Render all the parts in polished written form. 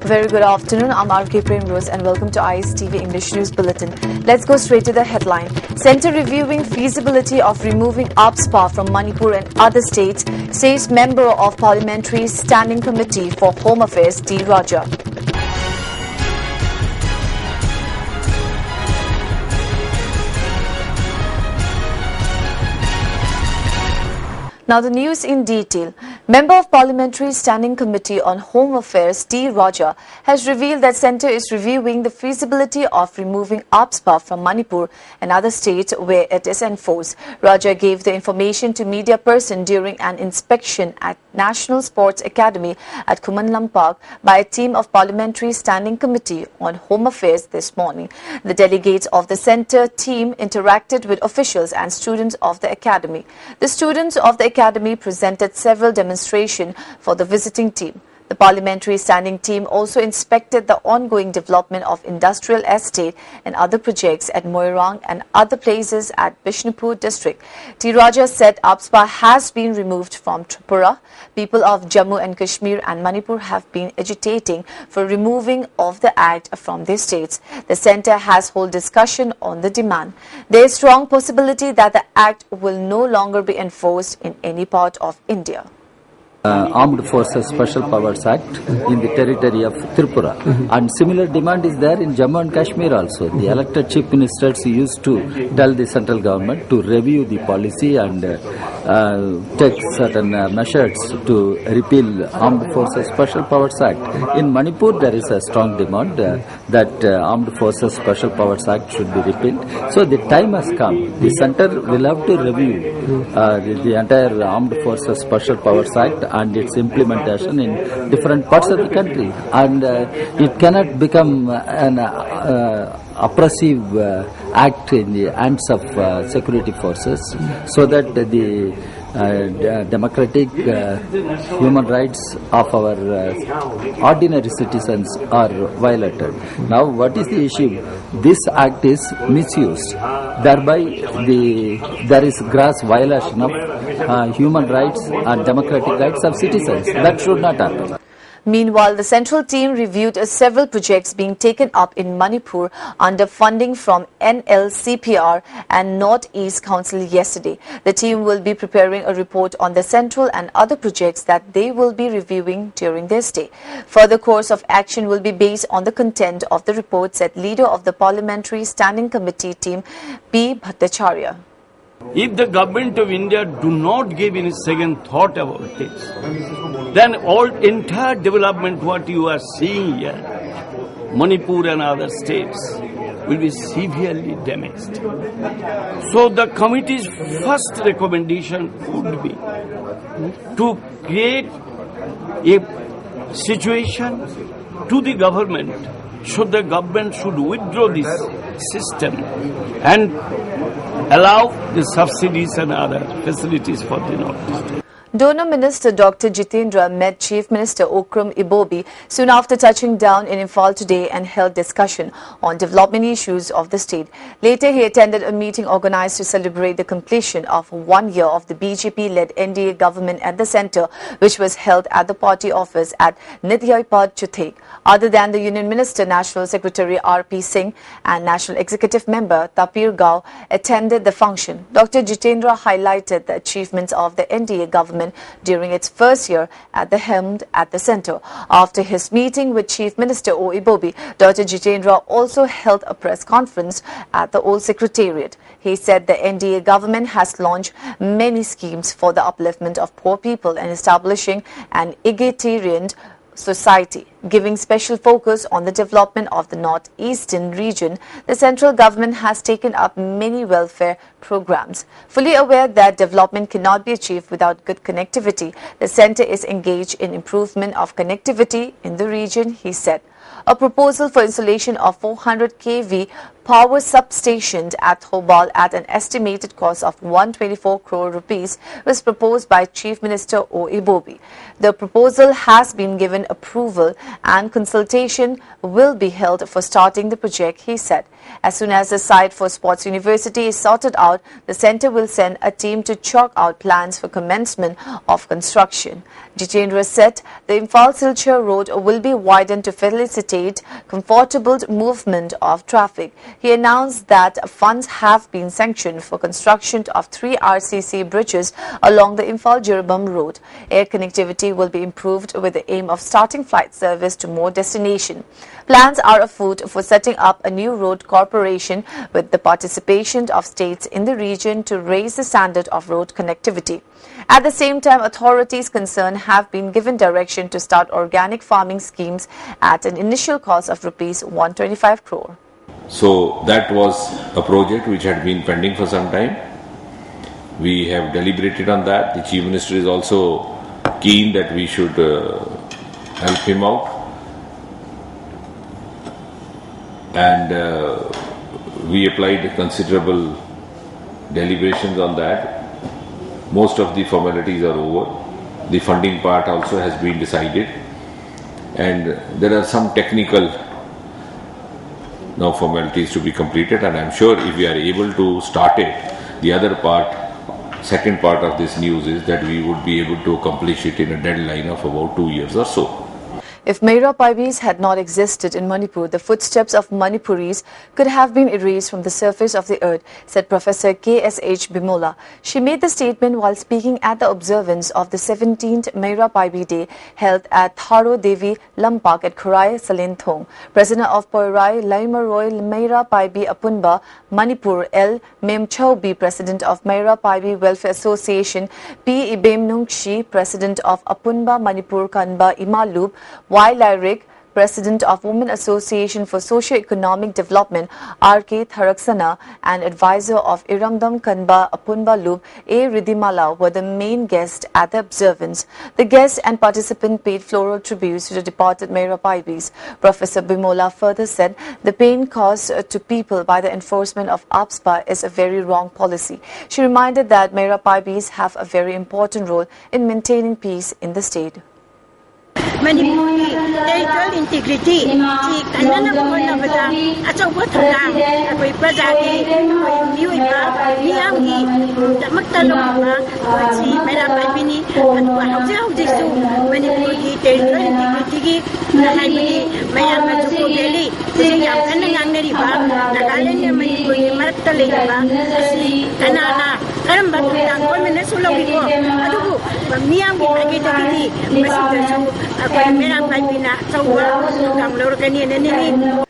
Very good afternoon. I'm RK Premrose and welcome to ISTV English News Bulletin. Let's go straight to the headline. Centre reviewing feasibility of removing APSPA from Manipur and other states, says Member of Parliamentary Standing Committee for Home Affairs D. Raja. Now the news in detail. Member of Parliamentary Standing Committee on Home Affairs D. Raja has revealed that Centre is reviewing the feasibility of removing APSPA from Manipur and other states where it is enforced. Raja gave the information to media person during an inspection at National Sports Academy at Kumanlam Park by a team of Parliamentary Standing Committee on Home Affairs this morning. The delegates of the Centre team interacted with officials and students of the academy. The students of the academy presented several demonstrations for the visiting team. The Parliamentary Standing Team also inspected the ongoing development of industrial estate and other projects at Moirang and other places at Bishnupur district. T. Raja said APSPA has been removed from Tripura. People of Jammu and Kashmir and Manipur have been agitating for removing of the act from their states. The centre has held discussion on the demand. There is strong possibility that the act will no longer be enforced in any part of India. Armed Forces Special Powers Act in the territory of Tripura. And similar demand is there in Jammu and Kashmir also. The elected chief ministers used to tell the central government to review the policy and take certain measures to repeal Armed Forces Special Powers Act. In Manipur there is a strong demand that Armed Forces Special Powers Act should be repealed. So the time has come. The centre will have to review the entire Armed Forces Special Powers Act and its implementation in different parts of the country, and it cannot become an oppressive act in the hands of security forces, so that the democratic human rights of our ordinary citizens are violated. Now what is the issue? This act is misused, thereby there is gross violation of human rights and democratic rights of citizens. That should not happen. Meanwhile, the central team reviewed several projects being taken up in Manipur under funding from NLCPR and North East Council yesterday. The team will be preparing a report on the central and other projects that they will be reviewing during their stay. Further course of action will be based on the content of the report, said leader of the Parliamentary Standing Committee team, P. Bhattacharya. If the government of India do not give any second thought about this, then all entire development what you are seeing here, Manipur and other states, will be severely damaged. So the committee's first recommendation would be to create a situation to the government, so the government should withdraw this system and allow the subsidies and other facilities for the Northeast. Donor Minister Dr. Jitendra met Chief Minister Okram Ibobi soon after touching down in Imphal today and held discussion on development issues of the state. Later, he attended a meeting organized to celebrate the completion of 1 year of the BJP-led NDA government at the centre, which was held at the party office at Nityaipad, Chuthek. Other than the Union Minister, National Secretary R.P. Singh and National Executive Member Tapir Gao attended the function. Dr. Jitendra highlighted the achievements of the NDA government during its first year at the helm at the centre. After his meeting with Chief Minister O. Ibobi, Dr. Jitendra also held a press conference at the old Secretariat. He said the NDA government has launched many schemes for the upliftment of poor people and establishing an egalitarian society, giving special focus on the development of the northeastern region. The central government has taken up many welfare programs. Fully aware that development cannot be achieved without good connectivity, the centre is engaged in improvement of connectivity in the region, he said. A proposal for installation of 400 kV power substation at Hobal at an estimated cost of 124 crore rupees was proposed by Chief Minister O. Ibobi. The proposal has been given approval and consultation will be held for starting the project, he said. As soon as the site for Sports University is sorted out, the centre will send a team to chalk out plans for commencement of construction. Jitendra said the Imphal-Silchar road will be widened to facilitate comfortable movement of traffic. He announced that funds have been sanctioned for construction of 3 RCC bridges along the Imphal-Jiribam road. Air connectivity will be improved with the aim of starting flight service to more destinations. Plans are afoot for setting up a new road corporation with the participation of states in the region to raise the standard of road connectivity. At the same time, authorities concerned have been given direction to start organic farming schemes at an initial cost of rupees 125 crore. So that was a project which had been pending for some time. We have deliberated on that. The Chief Minister is also keen that we should help him out. And we applied considerable deliberations on that. Most of the formalities are over. The funding part also has been decided, and there are some technical now formalities to be completed, and I'm sure if we are able to start it, the other part, second part of this news is that we would be able to accomplish it in a deadline of about 2 years or so. If Meira Paibis had not existed in Manipur, the footsteps of Manipuris could have been erased from the surface of the earth, said Professor K.S.H. Bimola. She made the statement while speaking at the observance of the 17th Meira Paibi Day held at Tharo Devi Lampak at Khurai Salinthong. President of Poirai Laimaroy Meira Paibi Apunba, Manipur L. Memchaubi, President of Meira Paibi Welfare Association, P. Ibemnungshi, President of Apunba Manipur Kanba Imalub, Y. Lyric, President of Women Association for Socio-Economic Development, R.K. Tharaksana, and advisor of Iramdam Kanba Apunba Lub, A. Ridimala, were the main guests at the observance. The guests and participants paid floral tributes to the departed Meira Paibis. Professor Bimola further said the pain caused to people by the enforcement of APSPA is a very wrong policy. She reminded that Meira Paibis have a very important role in maintaining peace in the state. Manipuri territorial integrity ki kanana ko bada achaw thana koi prajagi koi miuiba miyamgi damaktaloma chi Meira Paibini anu hauji su Manipur ki territorial integrity ki haibini mayam chu deli si yam kana ngangneri ba nagaland Manipur ki maratta leiba si kanana karamba tang ko mena sulawi ko adugu miyamgi agi takiti masidachu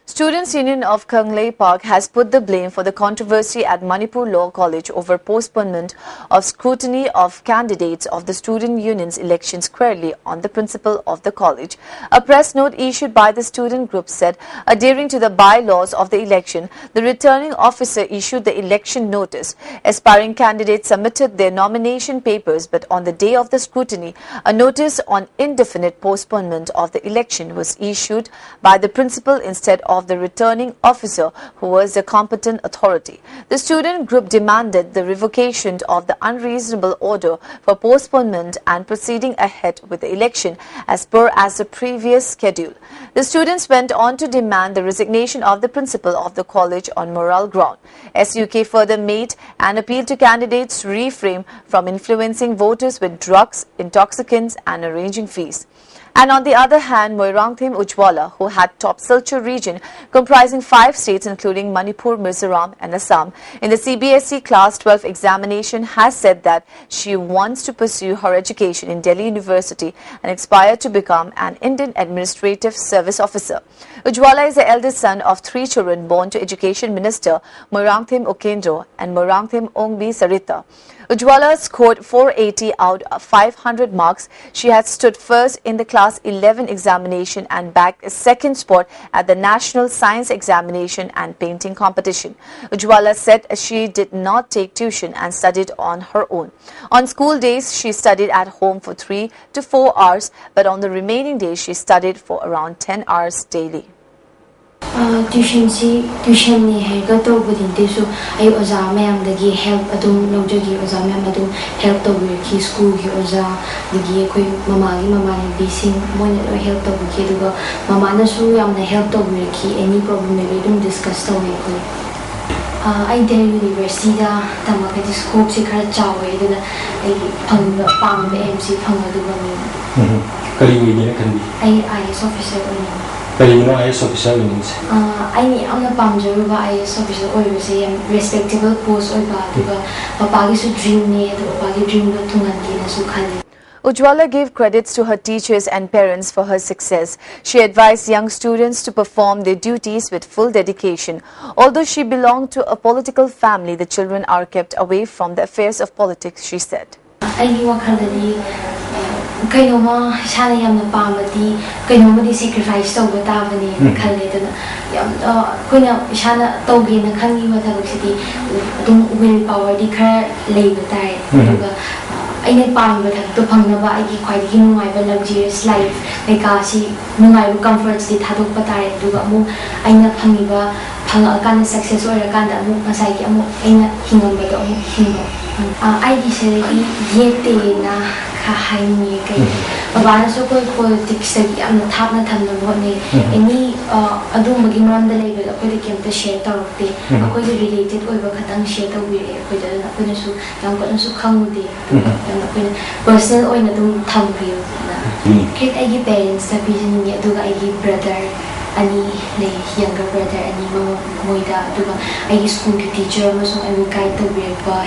Students' Union of Kanglei Park has put the blame for the controversy at Manipur Law College over postponement of scrutiny of candidates of the student union's election squarely on the principal of the college. A press note issued by the student group said, adhering to the bylaws of the election, the returning officer issued the election notice. Aspiring candidates submitted their nomination papers, but on the day of the scrutiny, a notice on indefinite postponement of the election was issued by the principal instead of the returning officer, who was the competent authority. The student group demanded the revocation of the unreasonable order for postponement and proceeding ahead with the election as per as the previous schedule. The students went on to demand the resignation of the principal of the college on moral ground. SUK further made an appeal to candidates to refrain from influencing voters with drugs, intoxicants and arranging fees. And on the other hand, Moirangthim Ujwala, who had top Silchar region comprising 5 states including Manipur, Mizoram and Assam, in the CBSE Class 12 examination has said that she wants to pursue her education in Delhi University and aspire to become an Indian Administrative Service Officer. Ujwala is the eldest son of 3 children born to Education Minister Moirangthim Okendro and Moirangthim Ongbi Sarita. Ujwala scored 480 out of 500 marks. She had stood first in the Class 11 examination and bagged a second spot at the National Science Examination and Painting Competition. Ujwala said she did not take tuition and studied on her own. On school days, she studied at home for 3 to 4 hours, but on the remaining days, she studied for around 10 hours daily. tuition ni hai ga to budin te su ai oza mayam dagi help adum lojagi oza mayam adum help to bi ki school ki oza dagi koi mama ni bising mo ne help to bi ki duga mama na su yam na help to bi ki any problem ne dum discuss to we koi ai Delhi University da tamaka di scope se khara chawe duna ai phang pam MC phang aduga ni kali wi ne kan bi ai IS officer oni kali no IS officer ni I am a Pamjaruba IS officer or respectable post or Baduga, Papagi dream ne, Papagi dream to Tunandina Sukhali. Ujwala gave credits to her teachers and parents for her success. She advised young students to perform their duties with full dedication. Although she belonged to a political family, the children are kept away from the affairs of politics, she said. Kainoma Shana Yam Pamati, Kainoma sacrifice over Davani, Kaledana, Kuna Shana Togi and Kangi City, willpower, declare labor time. I need palm with the Pangnava, I give quite him my luxurious life, like Kasi, my comforts the Tadu Patai, Dugamu, I not Pangiva, Pangakan success or a Ganda, Masaki, and Hingo. I decided yet na kahaini kay babana so ko politics sa am na tap na tham na bo ni any adu maging ram da level ako di kemta share tarokte ako di related oi ba khatang share ta wi ko da na ko na su yang ko na su khang di na ko personal oi na dum tham bi na kit ai gi parents ta vision ni adu ga ai gi brother ani le younger brother ani moida duga ai school ki teacher masung ai guide to be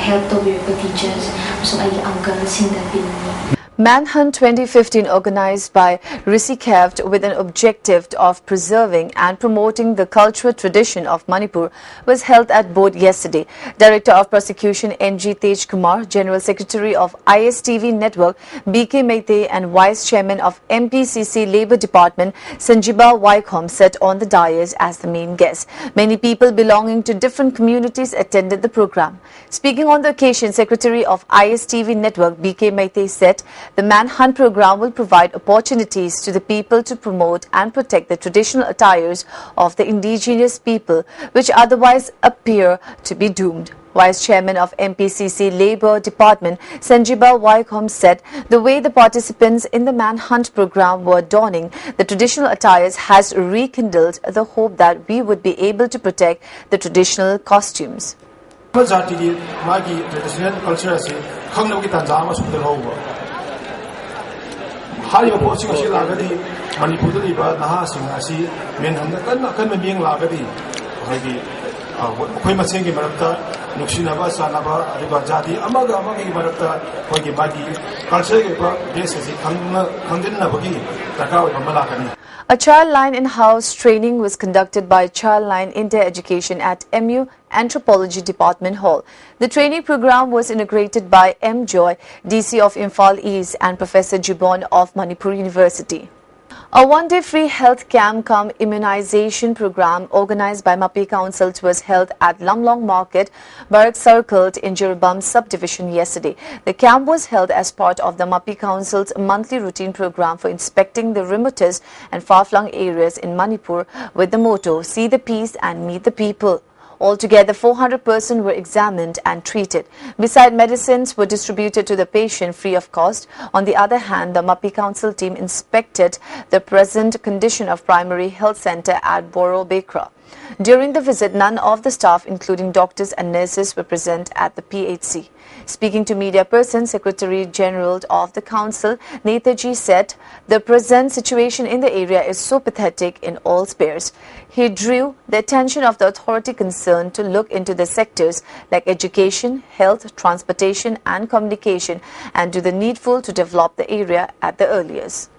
help to be teachers masung ai uncle sinda pinni. Manhunt 2015, organized by Rishikev with an objective of preserving and promoting the cultural tradition of Manipur, was held at Board yesterday. Director of Prosecution NG Tej Kumar, General Secretary of ISTV Network BK Meitei and Vice Chairman of MPCC Labour Department Sanjiba Waikhom sat on the dais as the main guest. Many people belonging to different communities attended the program. Speaking on the occasion, Secretary of ISTV Network BK Meitei said the Manhunt program will provide opportunities to the people to promote and protect the traditional attires of the indigenous people, which otherwise appear to be doomed. Vice Chairman of MPCC Labour Department Sanjiba Waikhom said the way the participants in the Manhunt program were donning the traditional attires has rekindled the hope that we would be able to protect the traditional costumes. Hariba posting asi lagadi Manipur da liba naha sing asi menhamna kan meng lagadi hagi khoi maseng gi marakta nuksinaba sanaba aduga jati amaga gi marakta khoi gi bagi culture gi ba base asi khangdin na bagi taka oi malakani. A child line in-house training was conducted by Childline Inter Education at MU Anthropology Department Hall. The training program was integrated by M. Joy, DC of Imphal East, and Professor Jibon of Manipur University. A one-day free health camp cum immunization program organized by Mapi Council was held at Lamlong Market, Barak Circle in Jiribam subdivision yesterday. The camp was held as part of the Mapi Council's monthly routine program for inspecting the remotest and far-flung areas in Manipur with the motto, "See the peace and meet the people." Altogether, 400 persons were examined and treated. Besides, medicines were distributed to the patient free of cost. On the other hand, the Mapi Council team inspected the present condition of primary health center at Boro Bekra. During the visit, none of the staff, including doctors and nurses, were present at the PHC. Speaking to media person, Secretary General of the Council, Netaji said, the present situation in the area is so pathetic in all spheres. He drew the attention of the authority concerned to look into the sectors like education, health, transportation and communication and do the needful to develop the area at the earliest.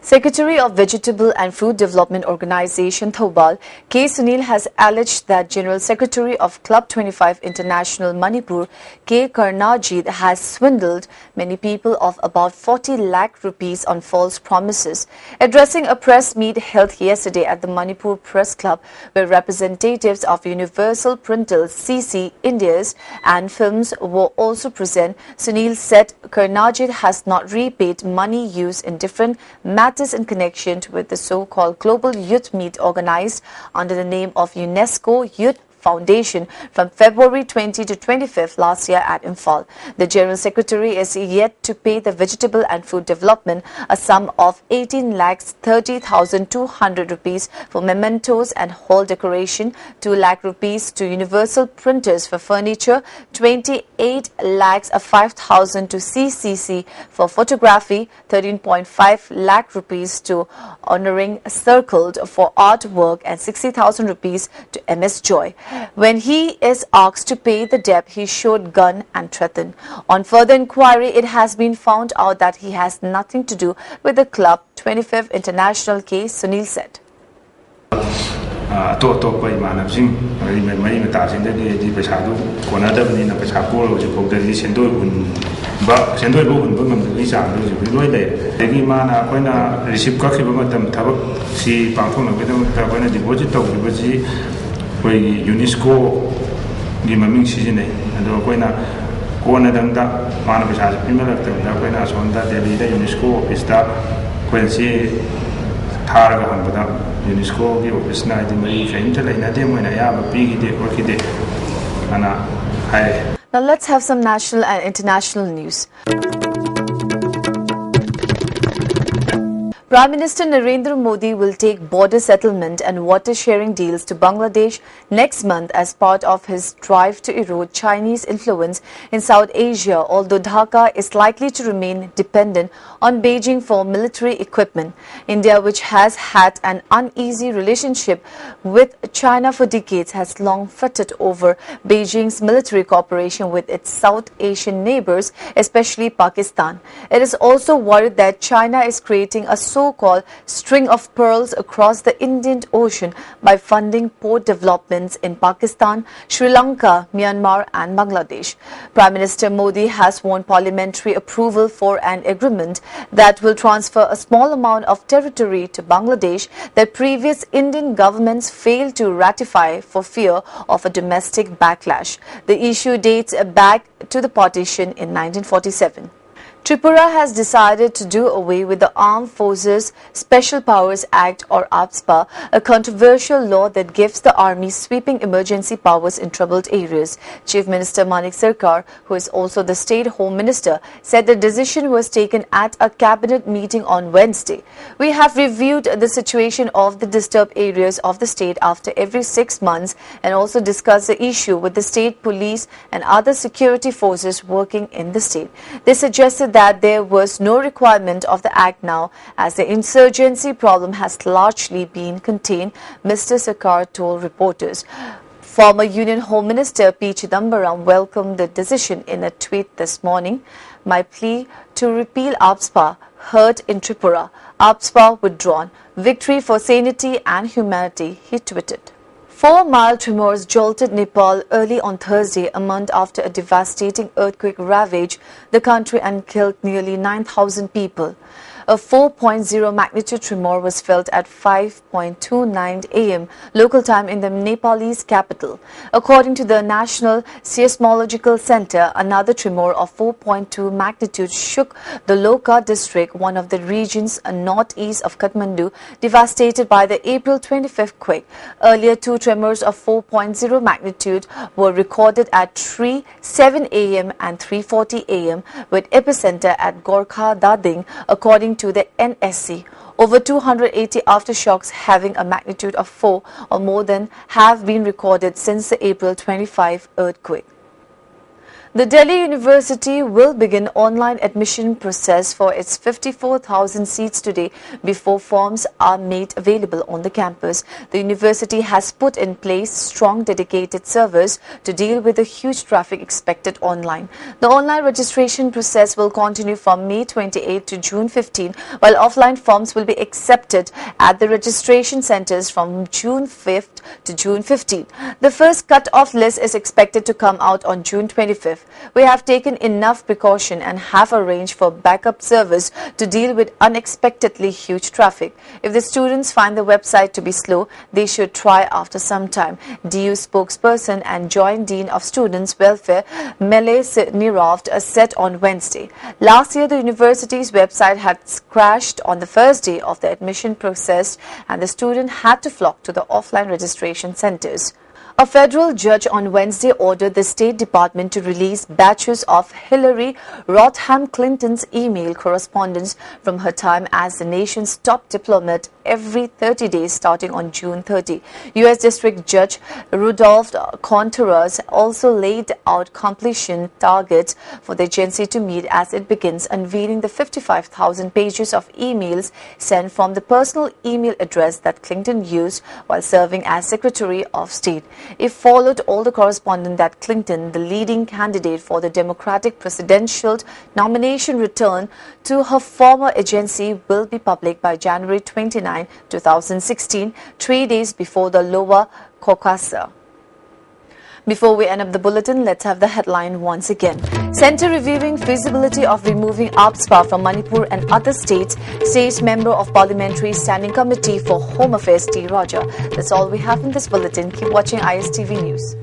Secretary of Vegetable and Food Development Organization Thobal, K. Sunil has alleged that General Secretary of Club 25 International Manipur, K. Karnajit, has swindled many people of about 40 lakh rupees on false promises. Addressing a press meet held yesterday at the Manipur Press Club, where representatives of Universal Printers, CC, Indias and films were also present, Sunil said Karnajit has not repaid money used in different matters matters in connection with the so-called Global Youth Meet organized under the name of UNESCO Youth Foundation from February 20 to 25th last year at Imphal. The General Secretary is yet to pay the Vegetable and Food Development a sum of 18,30,200 rupees for mementos and hall decoration, 2 lakh rupees to Universal Printers for furniture, 28,05,000 to CCC for photography, 13.5 lakh rupees to Honoring Circled for artwork and 60,000 rupees to MS Joy. When he is asked to pay the debt, he showed gun and threatened. On further inquiry, it has been found out that he has nothing to do with the club 25th International case, Sunil said. UNESCO gi maming sijine ado koina kona dangda mana pesa primera tanda koina sonda Delhi da UNESCO office da koinsi tharaga hanbada UNESCO gi office na di mai fein thala ina de moina ya ba pi gi de ko ki de ana hai. Now let's have some national and international news. Prime Minister Narendra Modi will take border settlement and water sharing deals to Bangladesh next month as part of his drive to erode Chinese influence in South Asia, although Dhaka is likely to remain dependent on Beijing for military equipment. India, which has had an uneasy relationship with China for decades, has long fretted over Beijing's military cooperation with its South Asian neighbors, especially Pakistan. It is also worried that China is creating a so-called string of pearls across the Indian Ocean by funding port developments in Pakistan, Sri Lanka, Myanmar and Bangladesh. Prime Minister Modi has won parliamentary approval for an agreement that will transfer a small amount of territory to Bangladesh that previous Indian governments failed to ratify for fear of a domestic backlash. The issue dates back to the partition in 1947. Tripura has decided to do away with the Armed Forces Special Powers Act or APSPA, a controversial law that gives the army sweeping emergency powers in troubled areas. Chief Minister Manik Sarkar, who is also the State Home Minister, said the decision was taken at a cabinet meeting on Wednesday. We have reviewed the situation of the disturbed areas of the state after every 6 months and also discussed the issue with the state police and other security forces working in the state. They suggested that there was no requirement of the act now as the insurgency problem has largely been contained, Mr. Sarkar told reporters. Former Union Home Minister P. Chidambaram welcomed the decision in a tweet this morning. My plea to repeal APSPA heard in Tripura. APSPA withdrawn. Victory for sanity and humanity, he tweeted. 4 mild tremors jolted Nepal early on Thursday, a month after a devastating earthquake ravaged the country and killed nearly 9,000 people. A 4.0 magnitude tremor was felt at 5:29 a.m. local time in the Nepalese capital. According to the National Seismological Center, another tremor of 4.2 magnitude shook the Loka district, one of the regions northeast of Kathmandu, devastated by the April 25th quake. Earlier, 2 tremors of 4.0 magnitude were recorded at 3:07 a.m. and 3:40 a.m. with epicenter at Gorkha Dading, according to the NSC. Over 280 aftershocks having a magnitude of 4 or more than have been recorded since the April 25 earthquake. The Delhi University will begin online admission process for its 54,000 seats today before forms are made available on the campus. The university has put in place strong dedicated servers to deal with the huge traffic expected online. The online registration process will continue from May 28 to June 15, while offline forms will be accepted at the registration centers from June 5th to June 15. The first cut-off list is expected to come out on June 25th. We have taken enough precaution and have arranged for backup service to deal with unexpectedly huge traffic. If the students find the website to be slow, they should try after some time. DU spokesperson and Joint Dean of Students' Welfare, Mele Nirovd, said on Wednesday. Last year, the university's website had crashed on the first day of the admission process and the student had to flock to the offline registration centers. A federal judge on Wednesday ordered the State Department to release batches of Hillary Rodham Clinton's email correspondence from her time as the nation's top diplomat every 30 days starting on June 30. U.S. District Judge Rudolph Contreras also laid out completion targets for the agency to meet as it begins unveiling the 55,000 pages of emails sent from the personal email address that Clinton used while serving as Secretary of State. It followed all the correspondence that Clinton, the leading candidate for the Democratic presidential nomination, returned to her former agency will be public by January 29, 2016, 3 days before the Iowa caucus. Before we end up the bulletin, let's have the headline once again. Centre reviewing feasibility of removing APSPA from Manipur and other states, says Member of Parliamentary Standing Committee for Home Affairs T. Roger. That's all we have in this bulletin. Keep watching ISTV News.